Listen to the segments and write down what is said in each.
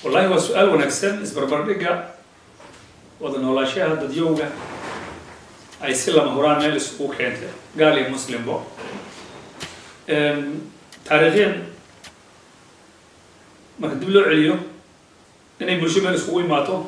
والله هو سؤال ونكسن إسبربردقة وضن والله شيء هذا ديوجا أي سلة مهوران مال السوق كانت قال لي مسلم بو تاريخيا ما كتب له عليو إن يبلشوا مال السوق ماتوا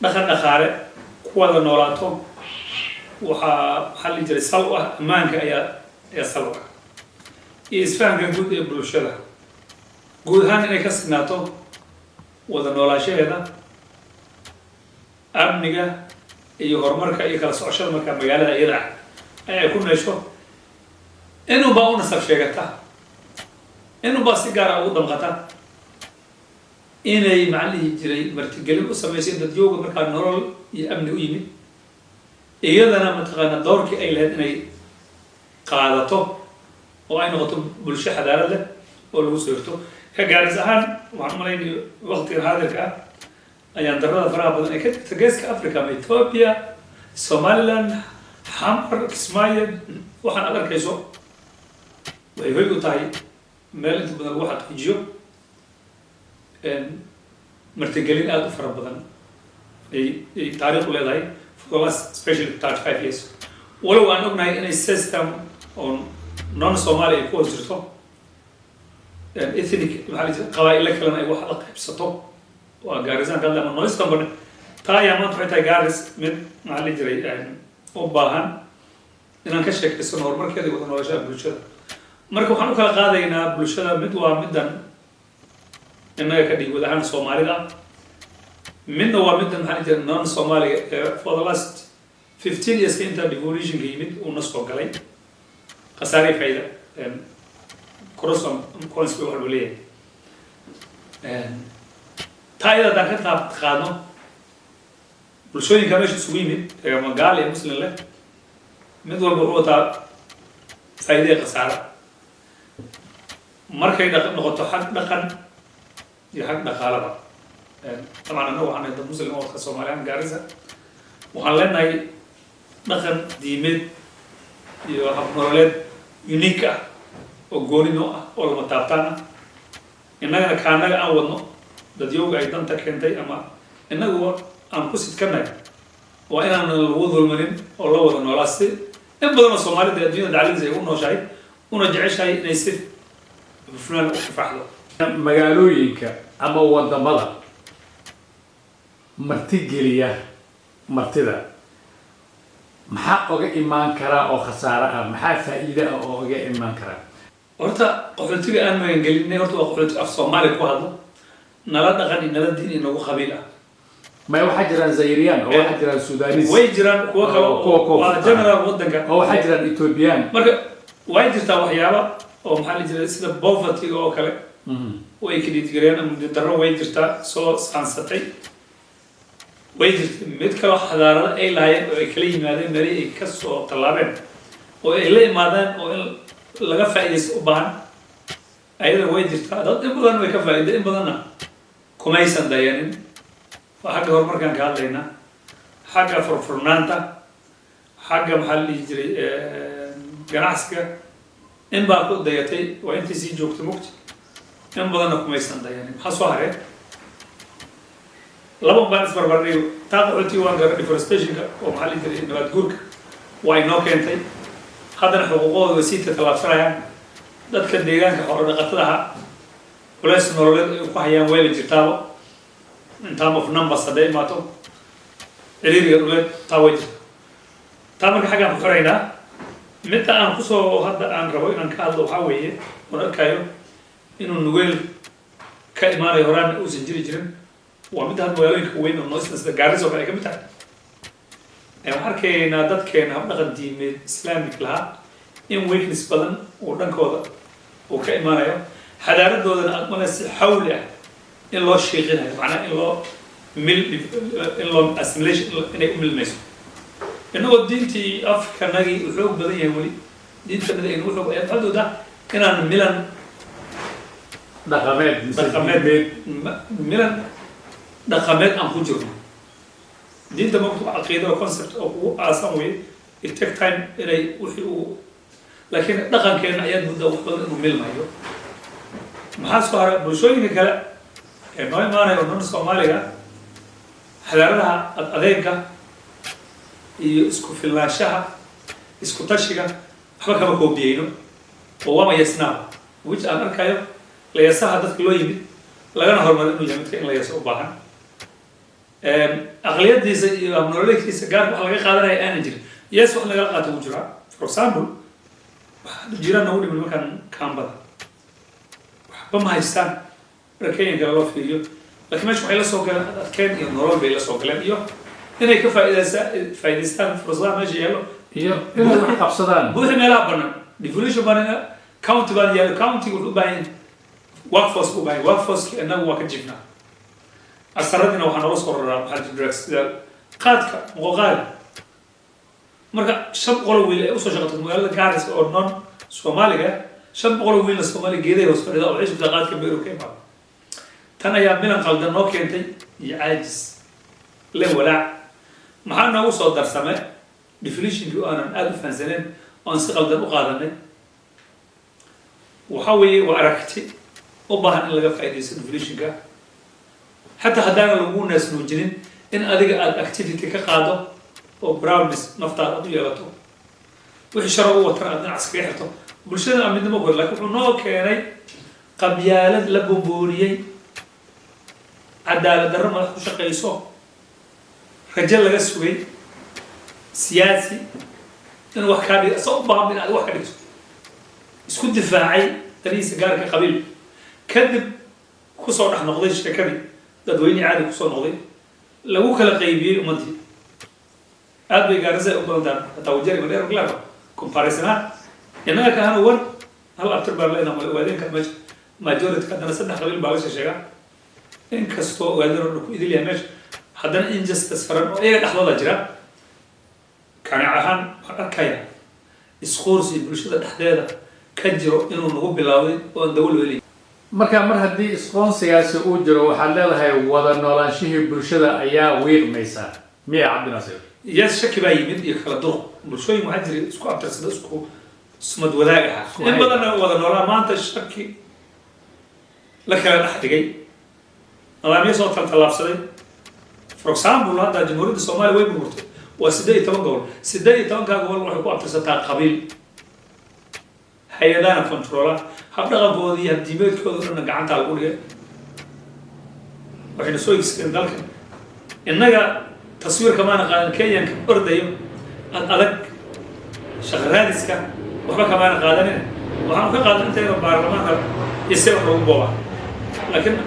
دخلنا خارج قوة نوراتهم وحل جري سلوى مانك يا سلوى يسفهم كجود يبلشوا جود هان إنك سناتو وذا نولاشة هذا أمنية يهرمرك أي كلا سعشر مكان مجالها يدع أي يكون نشوف إنه باو نصف شيء إنه بس يقرأ أو ضمغتا إنه معلي جري مرتجلين وسمي سيد الديوج مكان نورل يأمن ويمي إذا أنا متغنى دور كي أي لهن إنه قاعدته وأين غطم بلشة حدارة له ولا سيرته كجارزهان وعملين وقت هذا الكا أيام درنا فرا بدنا كده تجهز كأفريقيا إثيوبيا سوماليلاند حمر كسماية وحن أقدر كيسو ويقول تاي مال أنت بدنا واحد يجيو مرتجلين أدو فرا بدنا تاريخ ولا ذاي for the last especially 35 years ولو أنه بناي إن السيستم on non-Somali equals ethnic قبائل كلنا أي واحد قبسته وجارزان قال لهم نويس كمبر تايا ما تحتاج جارز من معلي جري وباهن إن كشك السنة ورمر كذي وثنا وجاء بلشة مركو خانو كلا قاعدة هنا بلشة مدوا مدن إنه كدي وذهان سومالي لا من هو مدن معلي جري non Somali for the last 15 years كنت devolution جيمد ونصفه قليل خسارة فايدة كروسهم كونس بيوحد وليه تايدا دكتور خانو بلشوين كمش سويمي كما قال يا مسلم له مدول بروتا فايدة خسارة مركي نقطة حق دقن يحق دقالة طبعا أنا عن هذا مسلم أو كسوماليان جارزة وحلنا دقن ديمت يوحب نورلد يونيكا وقولي نوع ولا متابتنا إننا كان أول نوع ديوغ أيضا تكنتي أما إنه هو أنقص كنا وإن الوضع المرين الله وضع نولاستي إن بدنا الصومالي ده الدين دعالين زي هو نوشاي ونرجع شيء نيسف بفلان وكفاحله magaalooyinka ama wadamada martigeliya martida maxaa oga imaan kara oo khasaare ah maxaa faa'iido ah oo oga imaan kara horta qaxootiga aan magan gelinay horta waa qaxooti af Soomaali ku hadlo nala dhaqan nala diin inagu qabiil ah ما واحد جران زيريان أو واحد جران سودانيس ويجران كوا جنرال ودنك أو واحد جران إثيوبيان مرة ويجرتا وحيابا أو محل جرا سيدا بوفتي أو كله ويكدي تجريان من الدرا ويجرتا سو سانستي ويجرت متكلا حضارة أي لاي ويكلي مادين مري كسو طلابين وإللي مادين لقى فائدة أبان أيضا ويجرتا ده بدن ويكفائدة بدنا كوميسان دايانين وحاجة هرمر كان قال لنا حاجة فرنانتا حاجة محل يجري جناسكا إن باكو دياتي وإنت زي جوكت مكت إن بدنكم يسند يعني حصوها لما بنس بربريو تاقعتي وانجر ديفورستيشن ومحل يجري نبات جورك واي نو كنتي هذا حقوقه وسيلة تلافرها دتك الديران كحرر قتلها وليس نورلد وحيان ويل جرتاو intaan fnaan basaday maato xiriiriga dhuleed taawajir taa marka xagaan ku xiraynaa midda aan ku soo hadda aan rabo inaan ka hadlo waxaa weeye waan arkayo inuu nugeel ka imaanayo horaan uusan jiri jirin waa midda hadda magaalooyinka weyn oo noosna sida Gaarisa oo kale ay ka mid tahay waxaan arkaynaa dadkeena habdhaqan diimeed islaamik lahaa in weakness badan oo dhankooda uu ka imaanayo xadaaradoodana aqmana si xawli ah إن الله شيخنا معناه إن الله إن الله assimilation إنه يمل ميسو إنه الدين تي أفكار نجي وحوق بدني يقولي دين تبدأ إنه وحوق يفعله ده إن أنا ميلان ميلان دخمات أم خجرنا دين ده مكتوب عقيدة وكونسبت أو أسامي التك تايم إنه وحوق لكن دخل كأن أيام بدأ وحوق إنه ميل ما يو محاسبة بشوي كلا noo imaanayo non Soomaaliga xadaaradaha adeegga iyo isku filnaanshaha isku tashiga waxba kama koobiyeyno oo waa mayasnaa which aan arkayo la yasaha dadka loo yimid lagana hormarin inuu yahay midka in la yaso u baahan aqliyadiisa iyo abnololekiisa gaarka wax laga qaadanaya aanan jirin yes wax laga qaato wuu jiraa for example waxaa jiraan nagu dhimin markaan kaambada waxba ma haystaan marka Kenyanka loo fiiriyo laakiin meesha waxay la soo galeen adkeen iyo nolol bay la soo galeen iyo inay ka faa'iidaystaan fursadaha meesha yaallo iyo inay wax qabsadaan buuxi meelaha bannaan devolution baan county baan yaalo county wuxuu u baahan yahay workforce u baahan workforce innagu waa ka jifnaa asaradina waxaa noola soo raraa maxaa drugs sida qaadka muqoqaali marka 500 wiil ay usoo shaqato magaalada Gaarisa oo non Soomaaliga 500 wiilna Soomaali geeday hoos fadhida oo cishka qaadka beero ka imaado tan ayaa milan qaldan noo keentay iyo caajis la walaac maxaa noogu soo darsamay definition aanan aad u fahansaneen oo si qaldan u qaadanay waxa weeye waa aragti u baahan in laga faa'iideysto definition-ka حتى هدانا لقونا سنوجنين إن أذيك الأكتيفيتي كقاعدة أو براونس نفتح أضيع لطو وحشروا وترى أدنى عسكري حتى بلشنا أمين ما بقول لك إنه كاني قبيلة لبوبورية عدالة درما شقة يسوع رجال لجسوي سياسي إنه وحكاري صوبها من هذا وحكاري يسكت دفاعي تريس جارك قبيل كذب خصوصا نحن نقضيش كذب dadweyne caadi ku soo noqday lagu kala qaybiyay ummadii aad bay gaarasay u badan tawajiri madeer glaba comparison inaga ka hanu war hal after bar leena ma waadeen ka majority ka dana saddex qabiil baa la sheega in kasto waadeen ku idil yahay meesha haddana injustice faran oo iyaga dhaxdooda jira kana ahaan arkaya isqoorsi bulshada dhexdeeda ka jiro inuu nagu bilaaway oo dawlad marka mar haddii isqoonsigaasi uu jiro waxaad leedahay wada noolaanshihii bulshada ayaa wiiqmaysa miya cabdinasiir yes shaki baa yimid iyo kala duruq bulshooyin waxaa jira isku abtirsada isku sumad wadaag ah in badanna wada noolaa maanta shaki la kala dhex dhigay nidaamyo soo tallaabsaday for example hadda jamhuuriyadda Soomaaliya way burburtay waa 18 gobol 18 gobol waxay ku abtirsataa qabiil hay'adaha controla habdhaqankoodii habdiimeedkooda dhan gacanta lagu dhigay waxayna soo iibsadeen dalka innaga taswiir kamaana qaadan Kenyanka ordayo adag shaqaraadiska waxba kamaana qaadanin waxaan ka qaadan intayna baarlamaanka isee wax lagu booba laakiin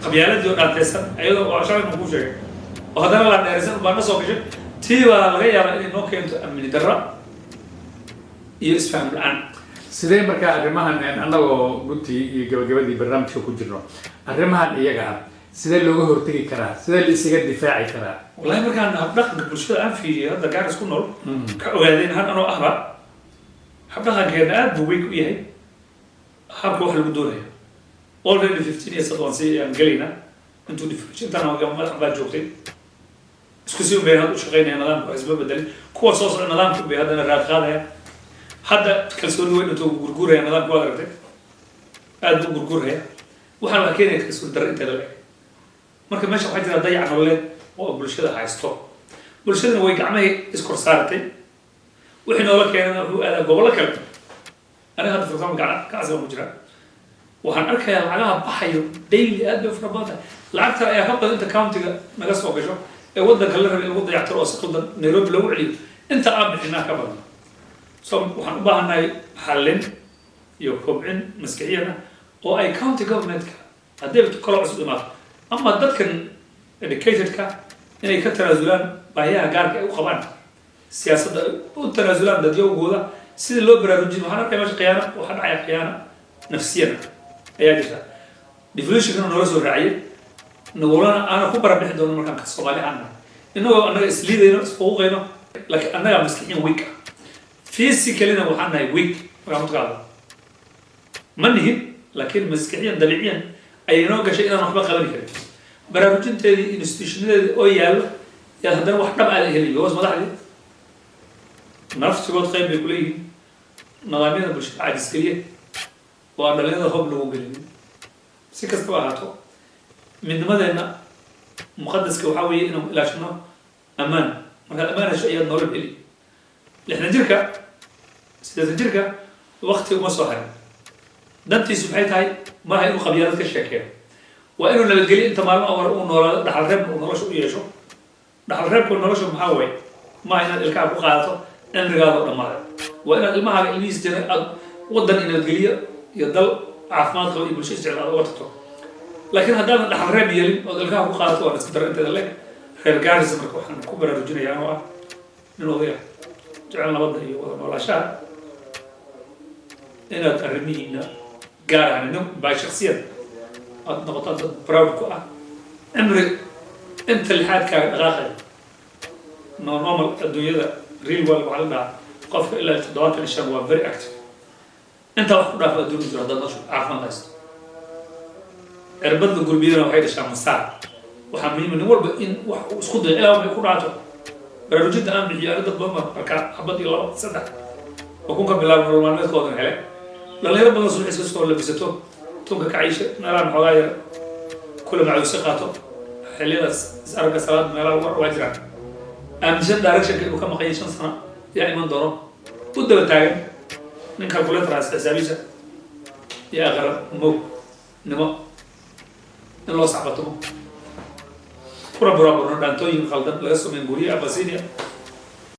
qabyaaladii oo dhaantaysan ayadoo waa shaqo ku sheegay oo haddana la dheeraysan baana soo gashay tii baa laga yaabaa inay noo keento amni darro iyo isfaham la'aan sidee markaa arrimahan annagoo guntii iyo gabagabadii barnaamijka ku jirno arrimahan iyaga ah sidee looga hortagi karaa sidee la isaga difaaci karaa wallahi markaan habdhaqanka bulshada aan fiiriyo hadda gaaris ku nool ka ogaadeen had anoo ahba habdhaqankeena aad buu weyn u yahay habka wax lagu doonayo already 15 years ago aan galayna intuu differential madax baa joogtay isku sii umbeen had u shaqeynaya nidaamka isma bedelin kuwa soo socda nidaamka bay haddana raad qaadaya hadda kalsooni weyn intuu gurguraya nidaamka waad aragtay aad buu gurguraya waxaan waa keenaya kalsooni darro inteeda le marka meesha waxaa jira dayac nololeed oo bulshada haysto bulshadana way gacmahay iskor saartay wixii noola keenana wuxuu aadaa gobollo kale aniga hadda for example ganacsiga ku jira waxaan arkayaa lacagaha baxayo daily aad bay fara badan tahay lacagta ayaa ka badan inta countiga naga soo gasho ee waddanka la rabay in lagu dayactiro oo si qaldan Nairobi lagu celiyo inta aan bixinaa ka badan so waxaan u baahannahay xallin iyo kobcin maskaxiyana oo ay county government-ka haddii kala cusub imaado ama dadkan educated-ka inay ka tanaasulaan baahiyaha gaarka ay u qabaan siyaasadda u tanaasulaan dadyowgooda sidii loo baraarujin waxaan arkaya meesha khiyaano waxaa dhacaya khiyaano nafsiyana ayaa jirta devolution-kana noola soo raaciyay nagolana aana ku barabixi doono markaan ka Soomaali aan nahay innagoo annaga isliidayno isfuuqayno laakiin annaga maskixiin week physically-na waxaan nahay week markaan ku qaado ma nihin laakiin maskixiyan dabiiciyan ayay noo gashay inaan waxba qaban karin baraarujinteedii institutionadeedii oo yaallo yaa haddana wax dhab aad helayo hoos madaxdii nafsigood qayb bay ku leeyihiin nidaamyada bulshada cajiskeliya oo aan dhalinyarada hoob lagu gelinin si kastaba ahaato من ماذا مقدس كوحوي إنه لا شنو أمان مرة أمان شيء نورب إلي لإحنا جركة سيدة جركة وقت وما صهر دمتي سبحانه هاي ما هي قبيلات كشكل وإنه لما تقولي أنت ما أو نور دحل رب ونور شو يشو دحل رب ونور شو محاوي ما هنا الكعب وقاعته إن رجال ولا ما وإن المها الإنجليز جن وضن إن الجلية يضل عفمات قوي بالشيء جل وقته لكن هذا دحل رب يلي الكعب وقاعته وأنا تقدر أنت لك خير جالس مركو حن كبر الرجال يعني هو نوضيع جعلنا وضعي ولا شيء إن ترمينا قال عن نوم باي شخصيا نقطات براودكو أمر أنت اللي حاد كان غاخل نورمال الدنيا ريل ولا معلنا قف إلا الدوات الشام هو very active أنت واحد في الدنيا زر هذا نشوف عارف ما ناس أربط القلبيين وحيد الشام الساعة وحامين من أول بإن وسخد إلى ما يكون عاته برجيت أنا بيجي أرد الضمة ركع حبتي الله صدق وكون قبل الله نورمال ما يتقاضن عليه لا يرب الله سبحانه وتعالى لبسته تونك كعيشة نرى محاولة كل ما يسقطه حلينا أرجع صلاة ما لا واجرا أمشي دارك شكل وكم قيشان سنة يا إيمان دورو بده بتاعي نكال كلها تراس أسابيسة يا غرب مو نما الله صعبته برا برا برا دانتو ينخلدن لسه من بوريا بسينيا